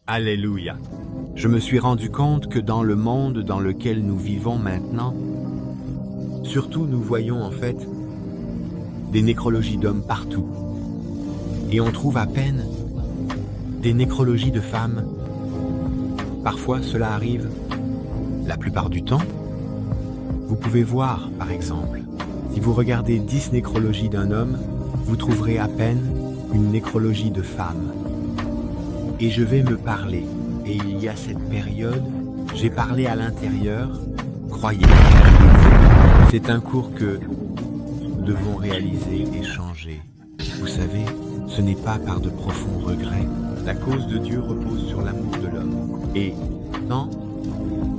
Alléluia. Je me suis rendu compte que dans le monde dans lequel nous vivons maintenant, surtout nous voyons en fait des nécrologies d'hommes partout. Et on trouve à peine des nécrologies de femmes. Parfois cela arrive, la plupart du temps. Vous pouvez voir, par exemple, si vous regardez 10 nécrologies d'un homme, vous trouverez à peine une nécrologie de femme. Et je vais me parler. Et il y a cette période, j'ai parlé à l'intérieur, croyez. C'est un cours que nous devons réaliser et changer. Vous savez, ce n'est pas par de profonds regrets. La cause de Dieu repose sur l'amour de l'homme. Et sans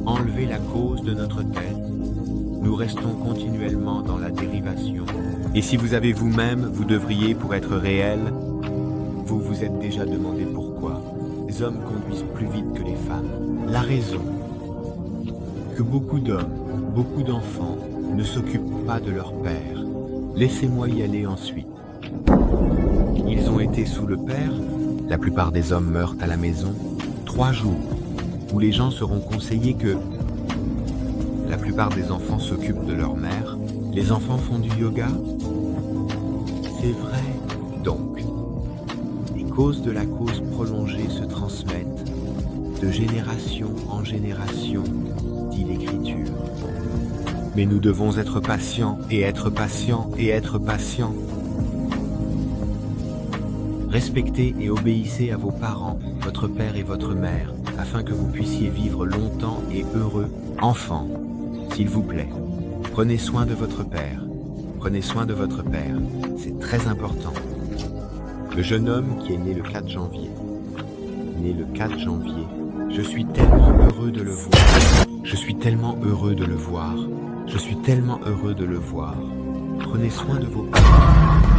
enlever la cause de notre tête, nous restons continuellement dans la dérivation. Et si vous avez vous-même, vous devriez, pour être réel, vous vous êtes déjà demandé pourquoi les hommes conduisent plus vite que les femmes. La raison que beaucoup d'hommes, beaucoup d'enfants ne s'occupent pas de leur père. Laissez-moi y aller ensuite. Ils ont été sous le père. La plupart des hommes meurent à la maison. 3 jours où les gens seront conseillés que la plupart des enfants s'occupent de leur mère. Les enfants font du yoga. C'est vrai. Donc, les causes de la cause prolongée se transmettent de génération en génération, dit l'Écriture. Mais nous devons être patients et être patients et être patients. Respectez et obéissez à vos parents, votre père et votre mère, afin que vous puissiez vivre longtemps et heureux. Enfants, s'il vous plaît, prenez soin de votre père. Prenez soin de votre père, c'est très important. Le jeune homme qui est né le 4 janvier. Né le 4 janvier. Je suis tellement heureux de le voir. Je suis tellement heureux de le voir. Je suis tellement heureux de le voir. Prenez soin de vos parents.